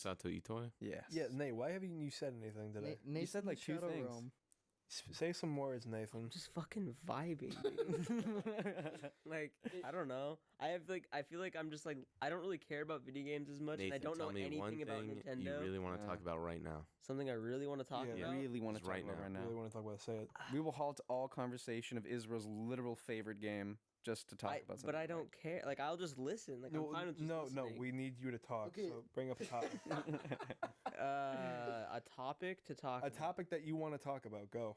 Sato Itoi? Yes. Yeah, Nate, why haven't you said anything today? You said like two things. Say some words, Nathan. I'm just fucking vibing, dude. Like, I don't know. I feel like I'm just like, I don't really care about video games as much, Nathan, and I don't know tell me anything one about thing Nintendo. you really want to talk about right now. Something I really want to talk Yeah. about. Really want to Just talk right about now. right now. Really want to talk about it. Say it. We will halt all conversation of Israel's literal favorite game just to talk about something. But I don't care. Like, I'll just listen. Like, I'm fine with just listening. we need you to talk. Okay. So bring up a topic. A topic to talk. A topic that you want to talk about. Go.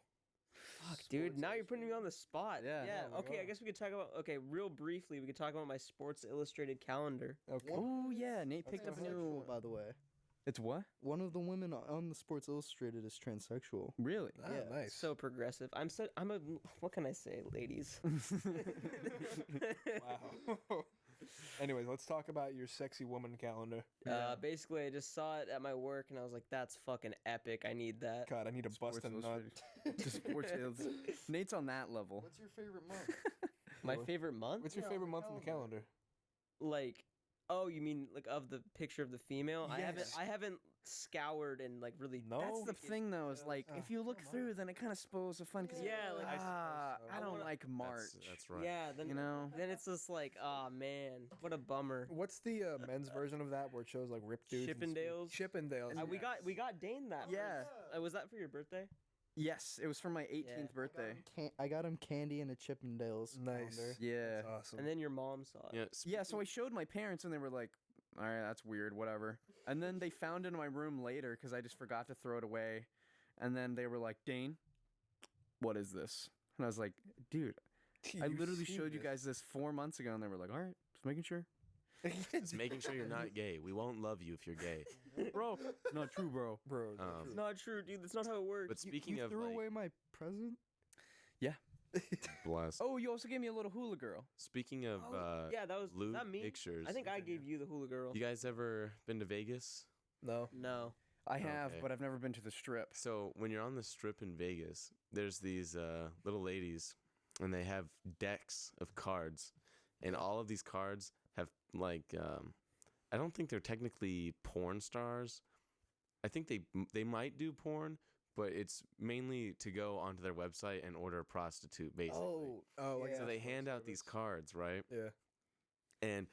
Fuck, dude. Now you're putting me on the spot. Yeah. Yeah. Oh my Okay. I God. guess we could talk about. Okay. Real briefly, we could talk about my Sports Illustrated calendar. Okay. Oh yeah, Nate picked up a Transsexual, new. by the way. It's what? One of the women on the Sports Illustrated is transsexual. Really? Ah, Yeah. nice. So progressive. I'm a. What can I say, ladies? Wow. Anyways, let's talk about your sexy woman calendar. Basically, I just saw it at my work, and I was like, "That's fucking epic. I need that." God, I need to bust Sports a nut. Illustrated. Just Sports Illustrated. Nate's on that level. What's your favorite month? My favorite month? What's your favorite month on the calendar? Like, oh, you mean like of the picture of the female? Yes. I haven't scoured and like really. No. That's the thing, though, is like if you look come through, then it kind of spoils the fun. Cause Yeah, like, I suppose so. I don't like March. That's right. Yeah, then You know? then it's just like, oh man, what a bummer. What's the men's version of that where it shows like ripped dudes? and Chippendales? Chippendales. We got Dane that. Yeah. Was that for your birthday? Yes, it was for my 18th Yeah. birthday. I got him candy and a Chippendales Nice. calendar. Yeah. That's awesome. And then your mom saw it. Yeah. Yeah, so I showed my parents and they were like, all right, that's weird, whatever. And then they found it in my room later because I just forgot to throw it away. And then they were like, Dane, what is this? And I was like, dude, I You've literally seen showed you this. guys this 4 months ago. And they were like, all right, just making sure. Just making sure you're not gay. We won't love you if you're gay. Bro, not true, bro. Bro. It's not true, dude. That's not how it works. But speaking you of threw like, away my present? bless. Oh, you also gave me a little hula girl. Speaking of yeah, that was lewd that me. pictures. I think I gave you the hula girl. You guys ever been to Vegas? No. No. I have, Okay. but I've never been to the strip. So when you're on the strip in Vegas, there's these little ladies, and they have decks of cards, and all of these cards have like I don't think they're technically porn stars. I think they might do porn, but it's mainly to go onto their website and order a prostitute, basically. Oh, like So they hand out these cards, right? Yeah. And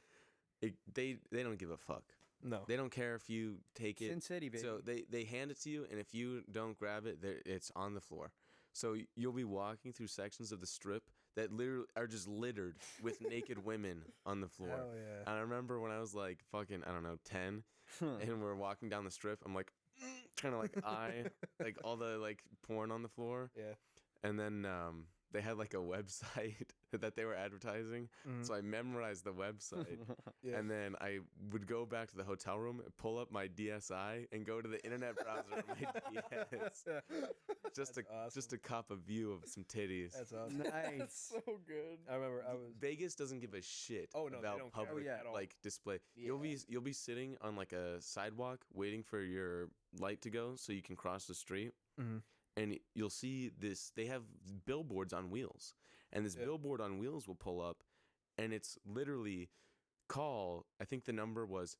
they don't give a fuck. No. They don't care if you take it. Sin City, baby. So they hand it to you, and if you don't grab it, it's on the floor. So you'll be walking through sections of the strip that literally are just littered with naked women on the floor. Hell yeah. And I remember when I was like fucking, I don't know, 10, and we're walking down the strip, I'm like trying to like eye like all the like porn on the floor. Yeah. And then they had like a website that they were advertising. Mhm. So I memorized the website. Yeah. And then I would go back to the hotel room, pull up my DSi, and go to the internet browser on my DS just to That's just to cop a view of some titties. That's awesome. Nice. so good. I remember I was. Vegas doesn't give a shit Oh, no, they about don't care public at all. like display. You'll be sitting on like a sidewalk waiting for your light to go so you can cross the street. Mhm. And you'll see this, they have billboards on wheels, and this billboard on wheels will pull up, and it's literally call, I think the number was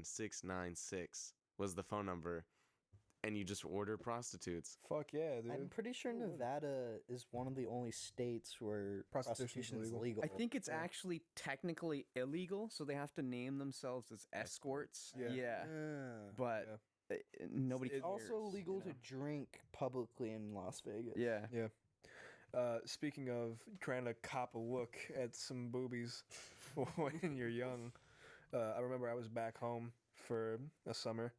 720-6969-6969-696 was the phone number, and you just order prostitutes. Fuck yeah, dude. I'm pretty sure Nevada is one of the only states where prostitution is legal. I think it's actually technically illegal, so they have to name themselves as escorts. Yeah. Yeah. Yeah. But nobody It's cares. Also legal you know? to drink publicly in Las Vegas. Yeah. Yeah. Speaking of trying to cop a look at some boobies when you're young, I remember I was back home for a summer,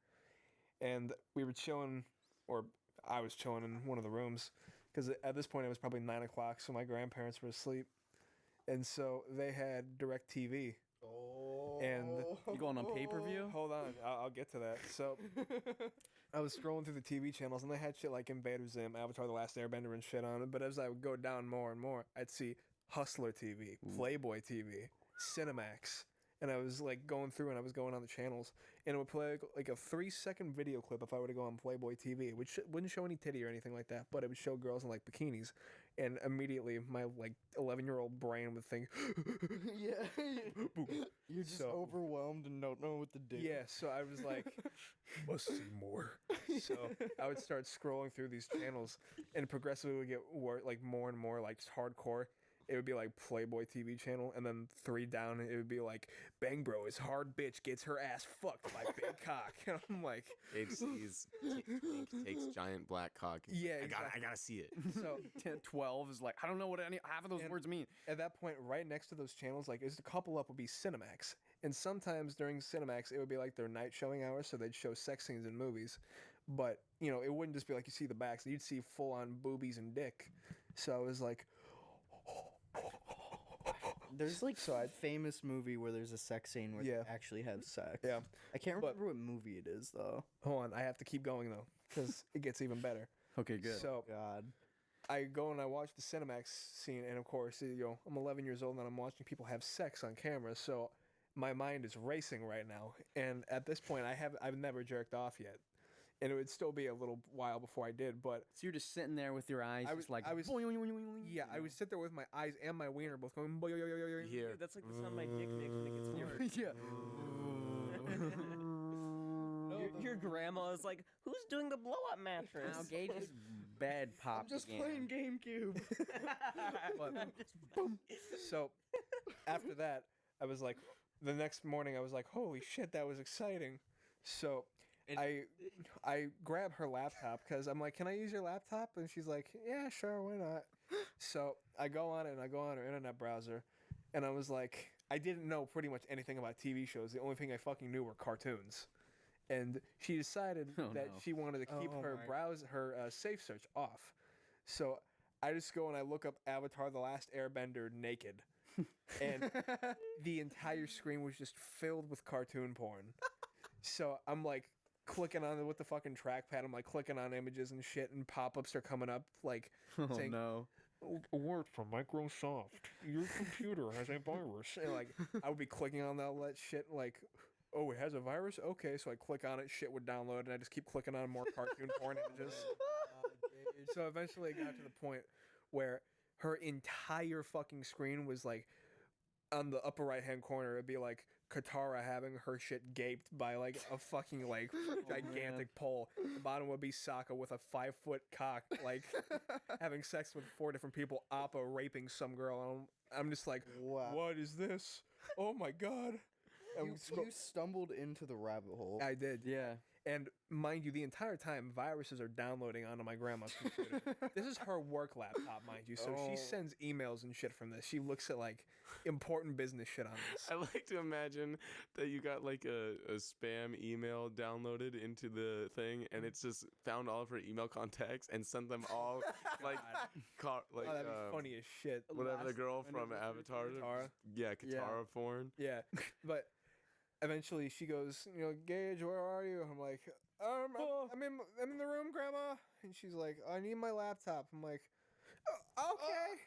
and we were chilling, or I was chilling in one of the rooms, because at this point it was probably 9 o'clock, so my grandparents were asleep, and so they had DirecTV. And You going on pay-per-view? hold on, I'll get to that. So I was scrolling through the TV channels, and they had shit like Invader Zim, Avatar: The Last Airbender, and shit on it. But as I would go down more and more, I'd see Hustler TV, Playboy TV, Cinemax, and I was like going through, and I was going on the channels, and it would play like a 3-second video clip if I were to go on Playboy TV, which wouldn't show any titty or anything like that, but it would show girls in like bikinis, and immediately my like 11-year-old brain would think, Yeah. You're just So- overwhelmed and don't know what to do. yeah. So I was like, must see more. So I would start scrolling through these channels, and progressively would get like more and more like hardcore. It would be like Playboy TV channel, and then 3 down, it would be like Bang Bro is hard bitch gets her ass fucked by big cock. And I'm like, Gage sees Link takes giant black cock. and he's Yeah, like, I gotta see it. so 10, 12 is like, I don't know what half of those And- words mean. at that point, right next to those channels, like it's a couple up would be Cinemax, and sometimes during Cinemax, it would be like their night showing hours, so they'd show sex scenes in movies. But you know, it wouldn't just be like you see the backs; you'd see full on boobies and dick. So I was like, There's like So a I'd- famous movie where there's a sex scene where Yeah. they actually have sex. Yeah. I can't But- remember what movie it is though. hold on, I have to keep going though, because it gets even better. Okay, good. So God. I go and I watch the Cinemax scene, and of course, you know, I'm 11 years old and I'm watching people have sex on camera, so my mind is racing right now. And at this point, I've never jerked off yet, and it would still be a little while before I did. But So you're just sitting there with your eyes I just was- like, I was- boing, boing, boing, boing, yeah, I would sit there with my eyes and my wiener both going. Boy, yo, yo, yo, yo. Here. Dude, that's like the sound my dick makes when it gets hard. yeah. Your grandma is like, who's doing the blow up mattress? Now Gage's bed popped again. GameCube. So after that, I was like, the next morning, I was like, holy shit, that was exciting. So I grab her laptop because I'm like, can I use your laptop? And she's like, yeah, sure, why not? So I go on it and I go on her internet browser, and I was like, I didn't know pretty much anything about TV shows. The only thing I fucking knew were cartoons. And she decided Oh, that no. she wanted to keep Oh her my- safe search off. So I just go and I look up Avatar: The Last Airbender naked, and the entire screen was just filled with cartoon porn. So I'm like clicking on it with the fucking trackpad. I'm like clicking on images and shit, and pop-ups are coming up like Oh saying, no. "Alert from Microsoft. Your computer has a virus." And like I would be clicking on all that shit, like, oh, it has a virus? Okay, so I click on it, shit would download, and I just keep clicking on more cartoon porn images. So eventually it got to the point where her entire fucking screen was like, on the upper right hand corner, it'd be like Katara having her shit gaped by like a fucking like gigantic pole. The bottom would be Sokka with a 5-foot cock, like having sex with 4 different people, Appa raping some girl. And I'm just like, Wow. what is this? Oh my god. And You, we scroll- you stumbled into the rabbit hole. I did. Yeah. And mind you, the entire time, viruses are downloading onto my grandma's computer. This is her work laptop, mind you. So she Oh. sends emails and shit from this. She looks at like important business shit on this. I like to imagine that you got like a spam email downloaded into the thing, and it's just found all of her email contacts and sent them all like like Oh, that'd be funny as shit. whatever the Last girl from anniversary Avatar. Katara. Yeah, Yeah. Katara porn. Yeah, but eventually she goes, you know, Gage, where are you? I'm like, I'm in the room, Grandma. And she's like, I need my laptop. I'm like, okay.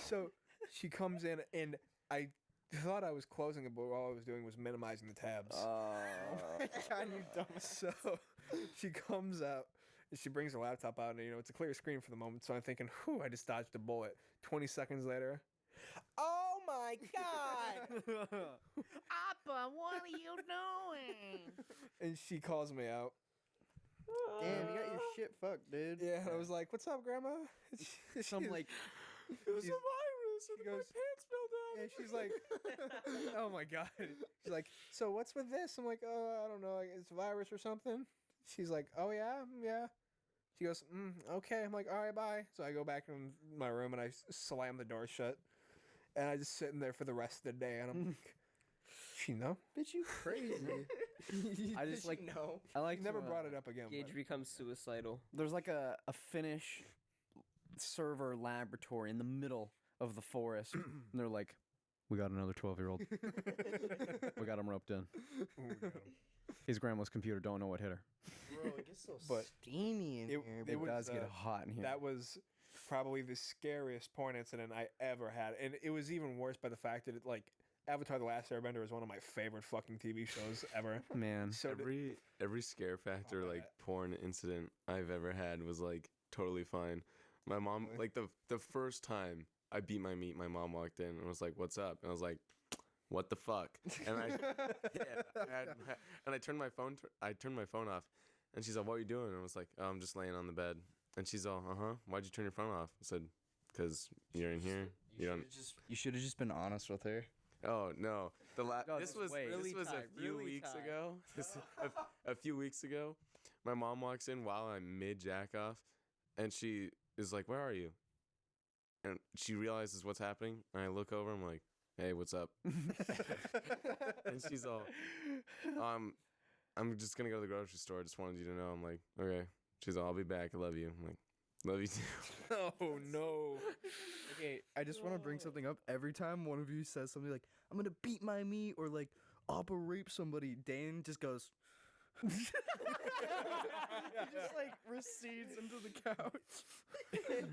So she comes in, and I thought I was closing it, but all I was doing was minimizing the tabs. God, you dumb. So she comes out and she brings her laptop out, and you know it's a clear screen for the moment. So I'm thinking, whew, I just dodged a bullet. 20 seconds later, oh my god! Appa, what are you doing? And she calls me out. Damn, you got your shit fucked, dude. Yeah, and I was like, "What's up, Grandma?" Some like It was a She's- virus, and she my goes- pants fell down. and she's like, "Oh my god!" She's like, "So what's with this?" I'm like, "Oh, I don't know. Like, it's a virus or something." She's like, "Oh yeah, yeah." She goes, "Okay." I'm like, "All right, bye." So I go back in my room and I slam the door shut, and I just sitting there for the rest of the day, and I'm like, "She know?" Bitch, you crazy. I just like no. I like Never to, brought it up again. Gage but- becomes suicidal. There's like a Finnish server laboratory in the middle of the forest, and they're like, "We got another 12-year-old. We got him roped in. Ooh, God. His grandma's computer don't know what hit her. Bro, it gets so But steamy in it- here. it It was, does get uh, hot in here. That was probably the scariest porn incident I ever had, and it was even worse by the fact that Avatar: The Last Airbender is one of my favorite fucking TV shows ever. Man, So Every scare factor my like bad. porn incident I've ever had was like totally fine. My mom, like the first time I beat my meat, my mom walked in and was like, "What's up?" And I was like, "What the fuck?" And I turned my phone. I turned my phone off, and she's like, "What are you doing?" And I was like, "Oh, I'm just laying on the bed." And she's all, "Why'd you turn your phone off?" I said, "Cause you're in here. You don't." You should have just been honest with her. Oh no! No, This just was wait. Really this was tight, a few really weeks tight. ago. A few weeks ago, my mom walks in while I'm mid jack off, and she is like, "Where are you?" And she realizes what's happening, and I look over. I'm like, "Hey, what's up?" And she's all, "I'm just gonna go to the grocery store. I just wanted you to know." I'm like, "Okay." She's all, "I'll be back. I love you." I'm like, "Love you too." Oh no. Okay, I just want to bring something up. Every time one of you says something like, "I'm gonna beat my meat" or like, "I'll rape somebody," Dane just goes. He just like recedes into the couch. Oh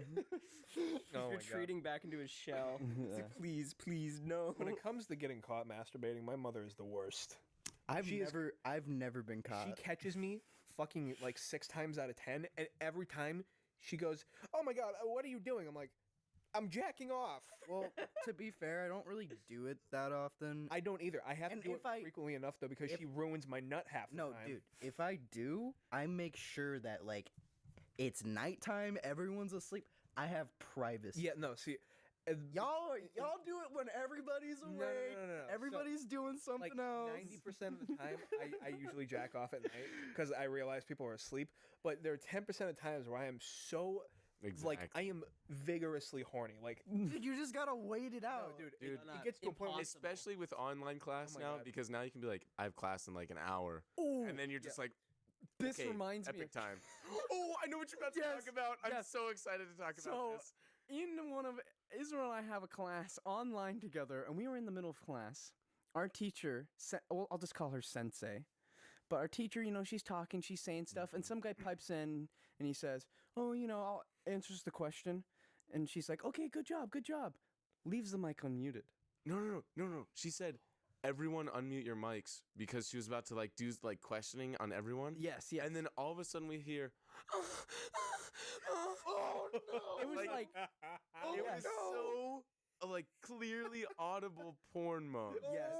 my God. Retreating back into his shell. He's like, please, please, no. When it comes to getting caught masturbating, my mother is the worst. I've She is- never been caught. She catches me fucking like 6 times out of 10, and every time she goes, "Oh my God, what are you doing?" I'm like, "I'm jacking off." Well, to be fair, I don't really do it that often. I don't either. I have And to do if it I- frequently enough though, because if- she ruins my nut half the No, time. dude. If I do, I make sure that like it's nighttime, everyone's asleep. I have privacy. Yeah, no. See, Y'all do it when everybody's No, awake. no, no, no, no. So, Everybody's doing something like else. 90% of the time, I usually jack off at night because I realize people are asleep. But there are 10% of times where I am so like I am vigorously horny. Like, Dude, you just gotta wait it no, out. dude, Dude, it gets to a point where impossible. Especially with online class my now, God. because now you can be like, "I have class in like an hour," Ooh, and then you're just like, this okay, reminds me. epic time. Oh, I know what you're about to Yes, talk about. I'm yes. so excited to talk So, about this. in one of Israel and I have a class online together, and we were in the middle of class. Our teacher, well, I'll just call her Sensei, but our teacher, she's talking, she's saying stuff, and some guy pipes in and he says, "Oh, I'll answers the question," and she's like, "Okay, good job, good job." Leaves the mic unmuted. No. She said, "Everyone unmute your mics," because she was about to like do like questioning on everyone. Yes. And then all of a sudden we hear, "Oh no!" It was like, it was so like clearly audible porn mode. yes,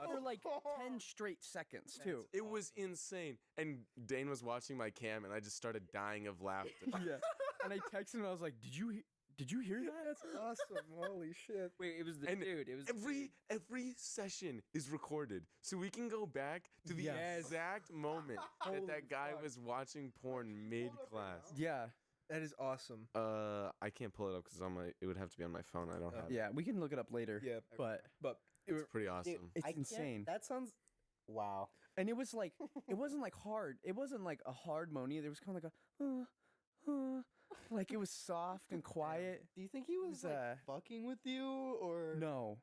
for like 10 straight seconds too. It was insane. And Dane was watching my cam, and I just started dying of laughter. Yeah. And I texted him. I was like, "Did you hear that?" that's awesome. Holy shit. Wait, it was the And dude. It was the dude. Every session is recorded, so we can go back to the Yes. exact moment Holy that guy fuck. was watching porn mid class. Yeah. That is awesome. I can't pull it up because it would have to be on my phone. I don't have it. Yeah, we can look it up later. Yeah, But but It's pretty awesome. it's I can't- insane. That sounds. Wow. And it was like, it wasn't like hard. It wasn't like a hard moan either. It was kind of like like it was soft and quiet. Do you think he was was, like fucking with you or No.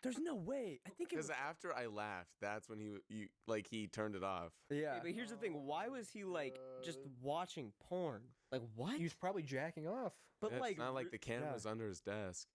There's no way. I think it Because was. after I laughed, that's when he turned it off. Yeah. Wait, but here's the thing. Why was he like just watching porn? Like what? he was probably jacking off. But It's like, not like the camera's under his desk.